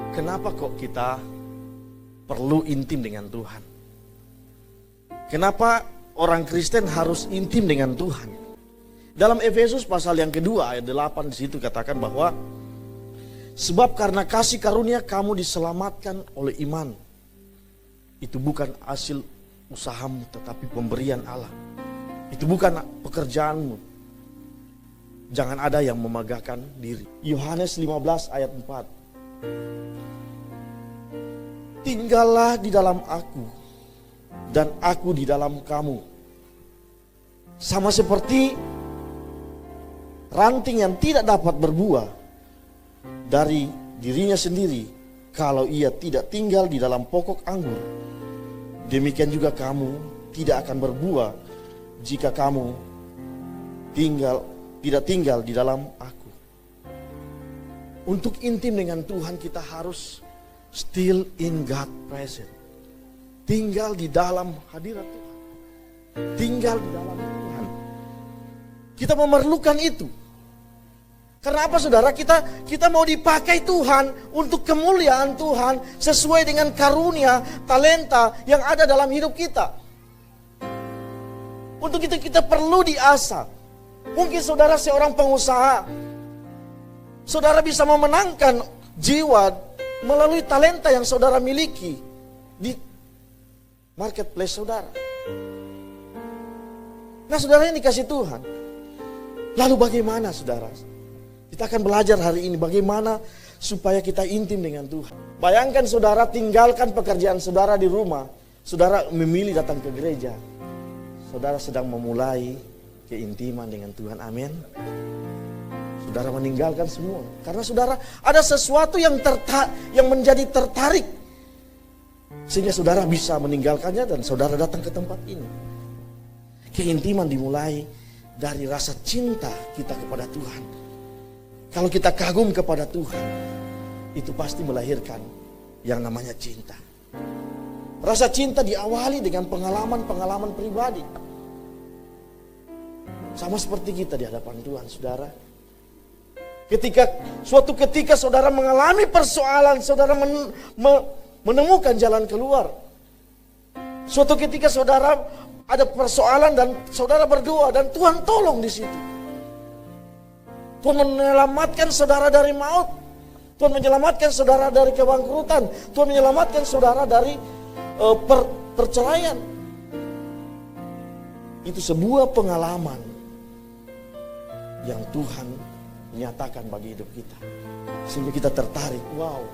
Kenapa kok kita perlu intim dengan Tuhan? Kenapa orang Kristen harus intim dengan Tuhan? Dalam Efesus pasal yang kedua ayat 8 di situ katakan bahwa sebab karena kasih karunia kamu diselamatkan oleh iman. Itu bukan hasil usahamu tetapi pemberian Allah. Itu bukan pekerjaanmu. Jangan ada yang memegahkan diri. Yohanes 15 ayat 4. Tinggallah di dalam aku dan aku di dalam kamu. Sama seperti ranting yang tidak dapat berbuah dari dirinya sendiri kalau ia tidak tinggal di dalam pokok anggur. Demikian juga kamu tidak akan berbuah jika kamu tidak tinggal di dalam aku. Untuk intim dengan Tuhan kita harus still in God present. Tinggal di dalam hadirat Tuhan. Tinggal di dalam Tuhan. Kita memerlukan itu. Karena apa saudara? Kita mau dipakai Tuhan untuk kemuliaan Tuhan sesuai dengan karunia, talenta yang ada dalam hidup kita. Untuk itu kita perlu diasah. Mungkin saudara seorang pengusaha. Saudara bisa memenangkan jiwa melalui talenta yang saudara miliki di marketplace saudara. Nah saudara ini dikasih Tuhan. Lalu bagaimana saudara? Kita akan belajar hari ini bagaimana supaya kita intim dengan Tuhan. Bayangkan saudara tinggalkan pekerjaan saudara di rumah. Saudara memilih datang ke gereja. Saudara sedang memulai keintiman dengan Tuhan. Amin. Saudara meninggalkan semua. Karena saudara ada sesuatu yang menjadi tertarik. Sehingga saudara bisa meninggalkannya dan saudara datang ke tempat ini. Keintiman dimulai dari rasa cinta kita kepada Tuhan. Kalau kita kagum kepada Tuhan, itu pasti melahirkan yang namanya cinta. Rasa cinta diawali dengan pengalaman-pengalaman pribadi. Sama seperti kita di hadapan Tuhan, saudara. Suatu ketika saudara mengalami persoalan, saudara menemukan jalan keluar. Suatu ketika saudara ada persoalan dan saudara berdoa dan Tuhan tolong di situ. Tuhan menyelamatkan saudara dari maut. Tuhan menyelamatkan saudara dari kebangkrutan. Tuhan menyelamatkan saudara dari perceraian. Itu sebuah pengalaman yang Tuhan menyatakan bagi hidup kita. Sehingga kita tertarik. Wow,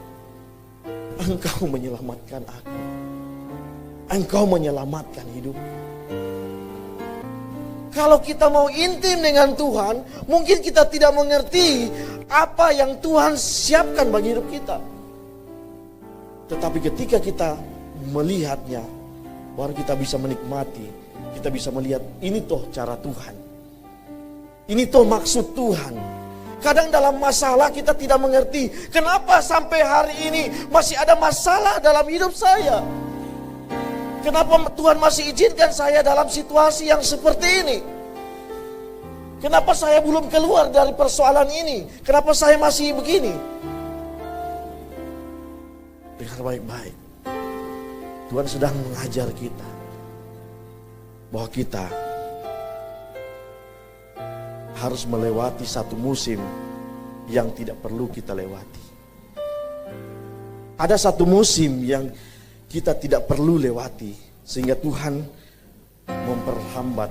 Engkau menyelamatkan aku. Engkau menyelamatkan hidupku. Kalau kita mau intim dengan Tuhan, mungkin kita tidak mengerti apa yang Tuhan siapkan bagi hidup kita. Tetapi ketika kita melihatnya, baru kita bisa menikmati. Kita bisa melihat ini toh cara Tuhan. Ini toh maksud Tuhan. Kadang dalam masalah kita tidak mengerti. Kenapa sampai hari ini masih ada masalah dalam hidup saya? Kenapa Tuhan masih izinkan saya dalam situasi yang seperti ini? Kenapa saya belum keluar dari persoalan ini? Kenapa saya masih begini? Dengar baik-baik. Tuhan sedang mengajar kita bahwa kita harus melewati satu musim yang tidak perlu kita lewati. Ada satu musim yang kita tidak perlu lewati sehingga Tuhan memperhambat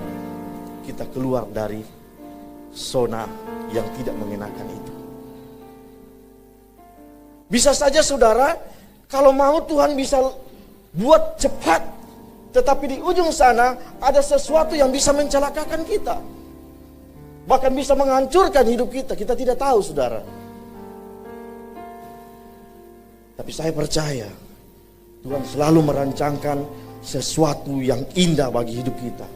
kita keluar dari zona yang tidak mengenakan itu. Bisa saja saudara, kalau mau Tuhan bisa buat cepat, tetapi di ujung sana ada sesuatu yang bisa mencelakakan kita. Bahkan bisa menghancurkan hidup kita. Kita tidak tahu saudara. Tapi saya percaya Tuhan selalu merancangkan sesuatu yang indah bagi hidup kita.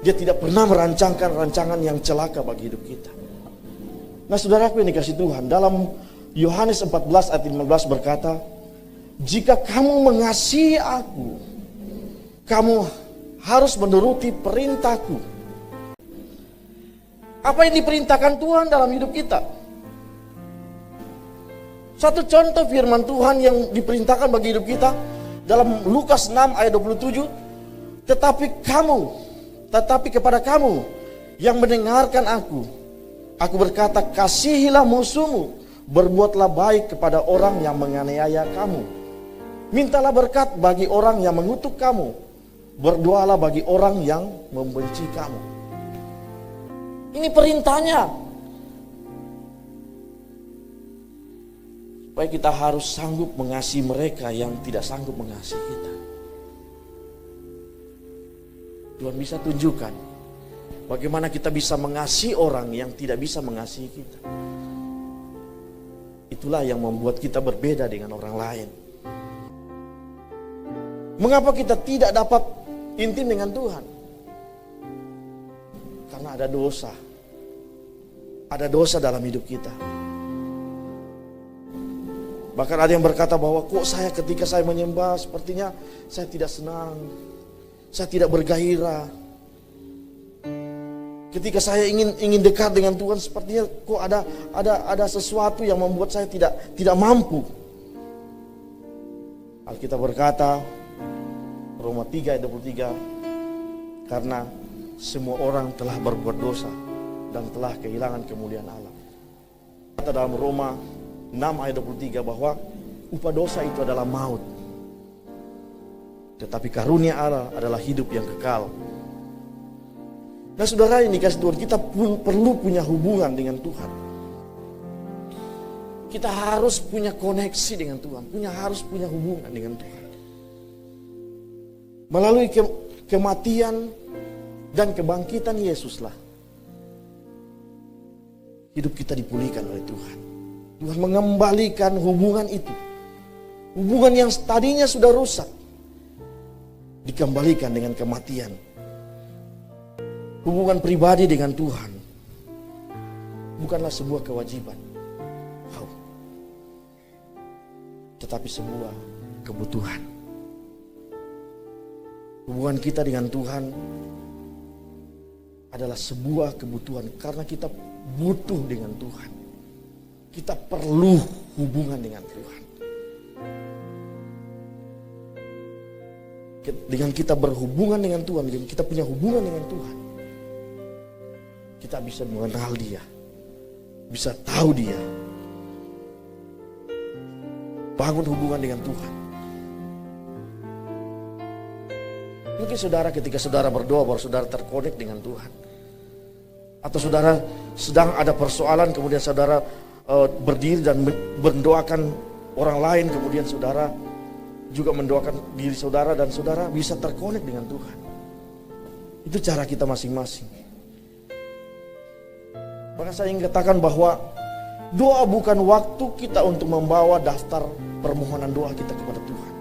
Dia tidak pernah merancangkan rancangan yang celaka bagi hidup kita. Nah saudaraku yang dikasih Tuhan, dalam Yohanes 14 ayat 15 berkata, jika kamu mengasihi aku, kamu harus menuruti perintahku. Apa yang diperintahkan Tuhan dalam hidup kita? Satu contoh firman Tuhan yang diperintahkan bagi hidup kita dalam Lukas 6 ayat 27, tetapi kepada kamu yang mendengarkan aku berkata, kasihilah musuhmu, berbuatlah baik kepada orang yang menganiaya kamu, mintalah berkat bagi orang yang mengutuk kamu, berdoalah bagi orang yang membenci kamu. Ini perintahnya. Supaya kita harus sanggup mengasihi mereka yang tidak sanggup mengasihi kita. Tuhan bisa tunjukkan bagaimana kita bisa mengasihi orang yang tidak bisa mengasihi kita. Itulah yang membuat kita berbeda dengan orang lain. Mengapa kita tidak dapat intim dengan Tuhan? Karena ada dosa. Ada dosa dalam hidup kita. Bahkan ada yang berkata bahwa kok saya ketika saya menyembah sepertinya saya tidak senang. Saya tidak bergairah. Ketika saya ingin dekat dengan Tuhan sepertinya kok ada sesuatu yang membuat saya tidak mampu. Alkitab berkata Roma 3 ayat 23, karena semua orang telah berbuat dosa dan telah kehilangan kemuliaan Allah. Kata dalam Roma 6 ayat 23 bahwa upah dosa itu adalah maut. Tetapi karunia Allah adalah hidup yang kekal. Nah saudara yang dikasih Tuhan, kita pun perlu punya hubungan dengan Tuhan. Kita harus punya koneksi dengan Tuhan, harus punya hubungan dengan Tuhan. Melalui kematian dan kebangkitan Yesuslah hidup kita dipulihkan oleh Tuhan. Tuhan mengembalikan hubungan itu. Hubungan yang tadinya sudah rusak dikembalikan dengan kematian. Hubungan pribadi dengan Tuhan bukanlah sebuah kewajiban, tetapi sebuah kebutuhan. Hubungan kita dengan Tuhan adalah sebuah kebutuhan karena kita butuh dengan Tuhan. Kita perlu hubungan dengan Tuhan. Dengan kita berhubungan dengan Tuhan, dengan kita punya hubungan dengan Tuhan, kita bisa mengenal Dia, bisa tahu Dia. Bangun hubungan dengan Tuhan. Mungkin saudara ketika saudara berdoa baru saudara terkonek dengan Tuhan. Atau saudara sedang ada persoalan kemudian saudara berdiri dan mendoakan orang lain, kemudian saudara juga mendoakan diri saudara dan saudara bisa terkonek dengan Tuhan. Itu cara kita masing-masing. Maka saya ingin katakan bahwa doa bukan waktu kita untuk membawa daftar permohonan doa kita kepada Tuhan.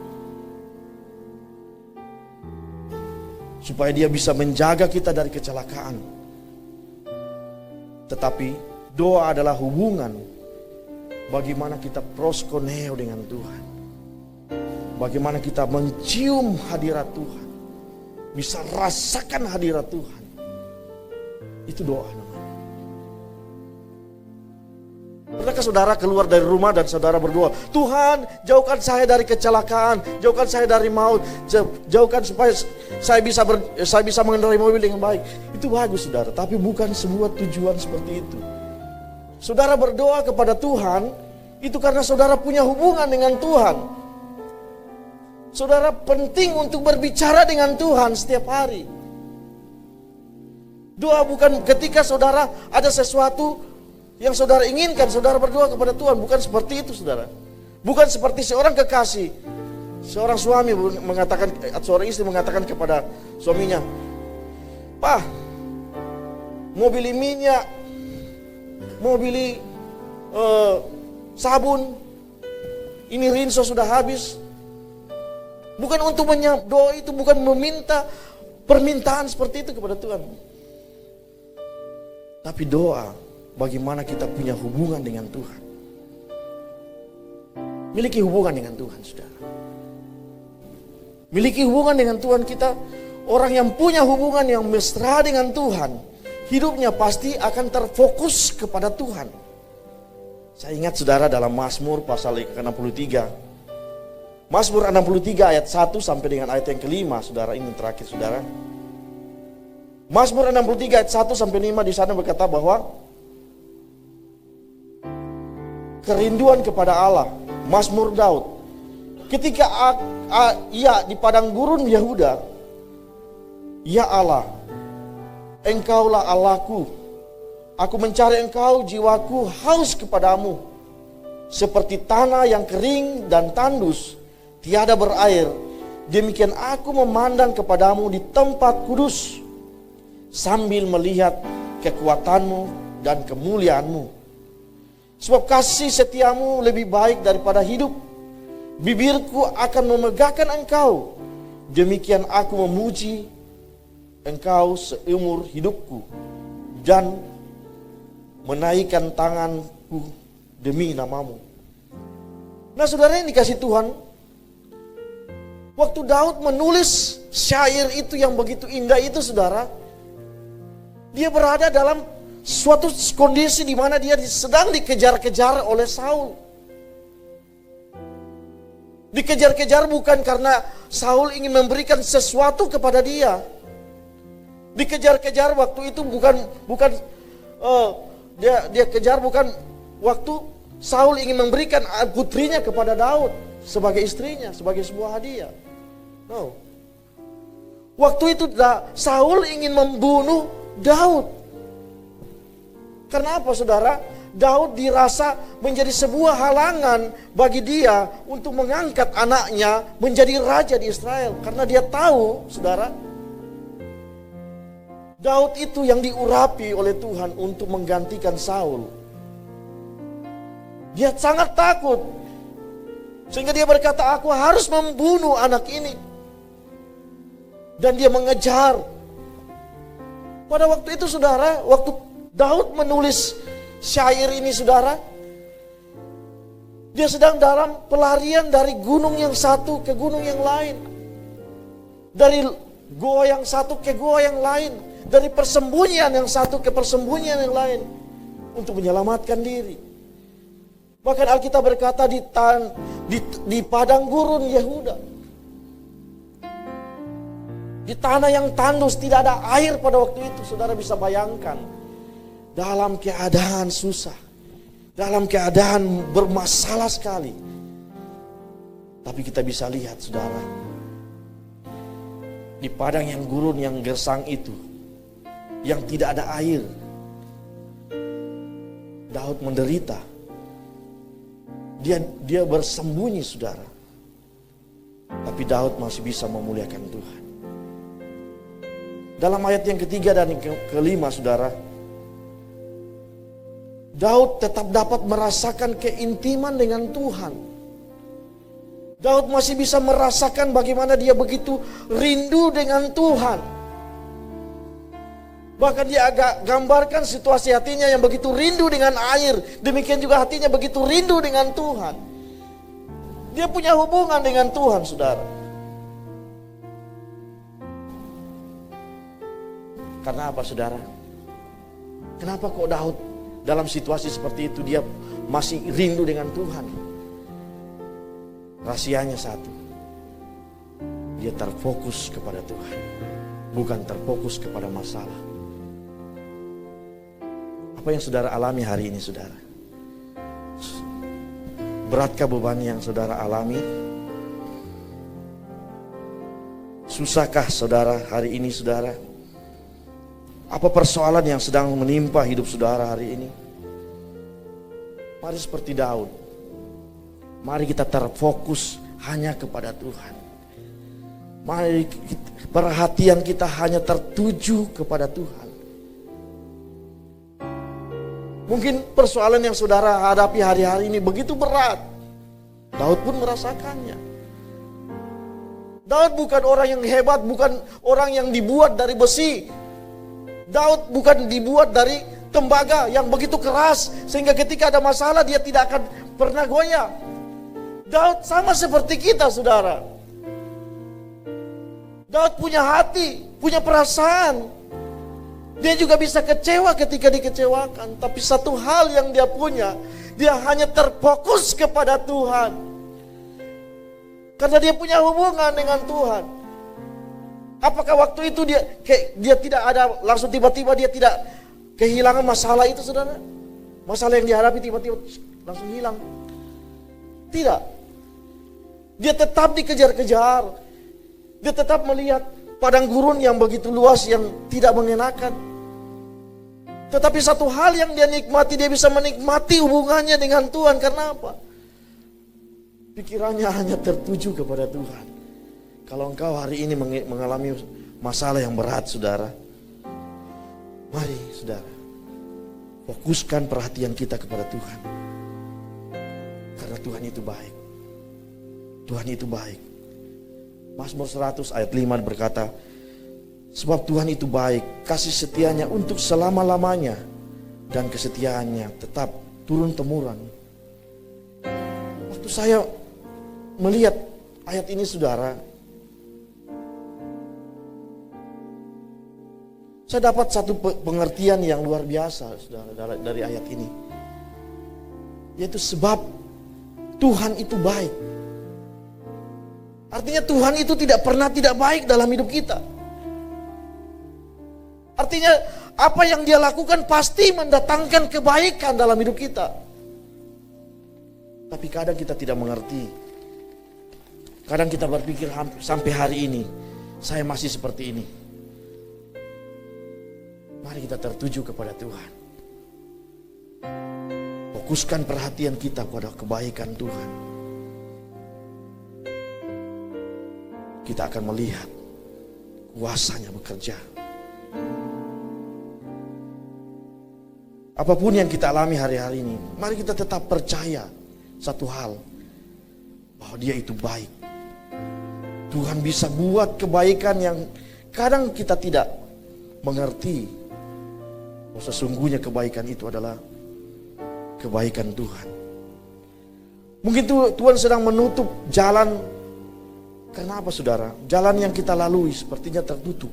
Supaya Dia bisa menjaga kita dari kecelakaan. Tetapi doa adalah hubungan bagaimana kita proskuneo dengan Tuhan. Bagaimana kita mencium hadirat Tuhan. Bisa rasakan hadirat Tuhan. Itu doa namanya. Pernahkah saudara keluar dari rumah dan saudara berdoa, Tuhan jauhkan saya dari kecelakaan, jauhkan saya dari maut, jauhkan supaya saya bisa mengendarai mobil dengan baik. Itu bagus saudara, tapi bukan sebuah tujuan seperti itu. Saudara berdoa kepada Tuhan, itu karena saudara punya hubungan dengan Tuhan. Saudara penting untuk berbicara dengan Tuhan setiap hari. Doa bukan ketika saudara ada sesuatu yang saudara inginkan, saudara berdoa kepada Tuhan. Bukan seperti itu saudara. Bukan seperti seorang kekasih. Seorang suami mengatakan, seorang istri mengatakan kepada suaminya, Pak, mau beli minyak, mau beli sabun, ini rinso sudah habis. Bukan untuk doa itu bukan meminta permintaan seperti itu kepada Tuhan. Tapi doa bagaimana kita punya hubungan dengan Tuhan. Miliki hubungan dengan Tuhan, saudara. Miliki hubungan dengan Tuhan kita. Orang yang punya hubungan yang mesra dengan Tuhan, hidupnya pasti akan terfokus kepada Tuhan. Saya ingat saudara dalam Mazmur pasal ke-63. Mazmur 63 ayat 1 sampai dengan ayat yang kelima, saudara, ini terakhir saudara. Mazmur 63 ayat 1 sampai 5 di sana berkata bahwa kerinduan kepada Allah, Mazmur Daud. Ketika ia di padang gurun Yehuda, ya Allah, Engkaulah Allahku. Aku mencari Engkau, jiwaku haus kepadamu. Seperti tanah yang kering dan tandus, tiada berair. Demikian aku memandang kepadamu di tempat kudus, sambil melihat kekuatanmu dan kemuliaanmu. Sebab kasih setiamu lebih baik daripada hidup. Bibirku akan memegahkan Engkau. Demikian aku memuji Engkau seumur hidupku dan menaikkan tanganku demi namamu. Nah saudara yang dikasih Tuhan, waktu Daud menulis syair itu yang begitu indah itu saudara, dia berada dalam suatu kondisi di mana dia sedang dikejar-kejar oleh Saul. Dikejar-kejar bukan karena Saul ingin memberikan sesuatu kepada dia. Dikejar-kejar waktu itu bukan dia kejar bukan waktu Saul ingin memberikan putrinya kepada Daud sebagai istrinya, sebagai sebuah hadiah. No. Waktu itu Saul ingin membunuh Daud. Karena apa saudara? Daud dirasa menjadi sebuah halangan bagi dia untuk mengangkat anaknya menjadi raja di Israel. Karena dia tahu saudara, Daud itu yang diurapi oleh Tuhan untuk menggantikan Saul. Dia sangat takut. Sehingga dia berkata, aku harus membunuh anak ini. Dan dia mengejar. Pada waktu itu saudara, waktu Daud menulis syair ini saudara, dia sedang dalam pelarian dari gunung yang satu ke gunung yang lain. Dari goa yang satu ke goa yang lain. Dari persembunyian yang satu ke persembunyian yang lain. Untuk menyelamatkan diri. Bahkan Alkitab berkata di padang gurun Yehuda. Di tanah yang tandus, tidak ada air pada waktu itu. Saudara bisa bayangkan. Dalam keadaan susah. Dalam keadaan bermasalah sekali. Tapi kita bisa lihat saudara. Di padang yang gurun yang gersang itu. Yang tidak ada air. Daud menderita. Dia bersembunyi saudara. Tapi Daud masih bisa memuliakan Tuhan. Dalam ayat yang ketiga dan yang kelima saudara, Daud tetap dapat merasakan keintiman dengan Tuhan. Daud masih bisa merasakan bagaimana dia begitu rindu dengan Tuhan. Bahkan dia agak gambarkan situasi hatinya yang begitu rindu dengan air. Demikian juga hatinya begitu rindu dengan Tuhan. Dia punya hubungan dengan Tuhan saudara. Karena apa saudara? Kenapa kok Daud dalam situasi seperti itu dia masih rindu dengan Tuhan? Rahasianya satu. Dia terfokus kepada Tuhan. Bukan terfokus kepada masalah. Apa yang saudara alami hari ini saudara? Beratkah beban yang saudara alami? Susahkah saudara hari ini saudara? Apa persoalan yang sedang menimpa hidup saudara hari ini? Mari seperti Daud. Mari kita terfokus hanya kepada Tuhan. Mari perhatian kita hanya tertuju kepada Tuhan. Mungkin persoalan yang saudara hadapi hari-hari ini begitu berat. Daud pun merasakannya. Daud bukan orang yang hebat, bukan orang yang dibuat dari besi. Daud bukan dibuat dari tembaga yang begitu keras sehingga ketika ada masalah dia tidak akan pernah goyah. Daud sama seperti kita saudara. Daud punya hati, punya perasaan. Dia juga bisa kecewa ketika dikecewakan. Tapi satu hal yang dia punya, Dia hanya terfokus kepada Tuhan. Karena dia punya hubungan dengan Tuhan. Apakah waktu itu dia tidak ada, langsung tiba-tiba dia tidak kehilangan masalah itu, saudara? Masalah yang dihadapi tiba-tiba langsung hilang. Tidak. Dia tetap dikejar-kejar. Dia tetap melihat padang gurun yang begitu luas yang tidak mengenakan. Tetapi satu hal yang dia nikmati, dia bisa menikmati hubungannya dengan Tuhan. Karena apa? Pikirannya hanya tertuju kepada Tuhan. Kalau engkau hari ini mengalami masalah yang berat, saudara, mari saudara, fokuskan perhatian kita kepada Tuhan. Karena Tuhan itu baik. Tuhan itu baik. Mazmur 100 ayat 5 berkata, sebab Tuhan itu baik, kasih setianya untuk selama-lamanya, dan kesetiaannya tetap turun-temurun. Waktu saya melihat ayat ini, saudara, saya dapat satu pengertian yang luar biasa, saudara, dari ayat ini. Yaitu sebab Tuhan itu baik. Artinya Tuhan itu tidak pernah tidak baik dalam hidup kita. Artinya apa yang dia lakukan pasti mendatangkan kebaikan dalam hidup kita. Tapi kadang kita tidak mengerti. Kadang kita berpikir sampai hari ini saya masih seperti ini. Mari kita tertuju kepada Tuhan. Fokuskan perhatian kita pada kebaikan Tuhan. Kita akan melihat kuasa-Nya bekerja. Apapun yang kita alami hari-hari ini, mari kita tetap percaya satu hal, bahwa Dia itu baik. Tuhan bisa buat kebaikan yang kadang kita tidak mengerti. Oh, sesungguhnya kebaikan itu adalah kebaikan Tuhan. Mungkin Tuhan sedang menutup jalan. Karena apa, saudara? Jalan yang kita lalui sepertinya tertutup.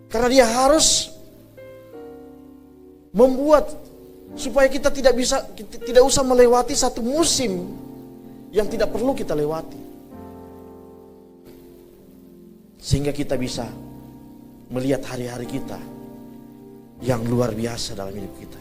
Karena Dia harus membuat supaya kita tidak usah melewati satu musim yang tidak perlu kita lewati. Sehingga kita bisa melihat hari-hari kita yang luar biasa dalam hidup kita.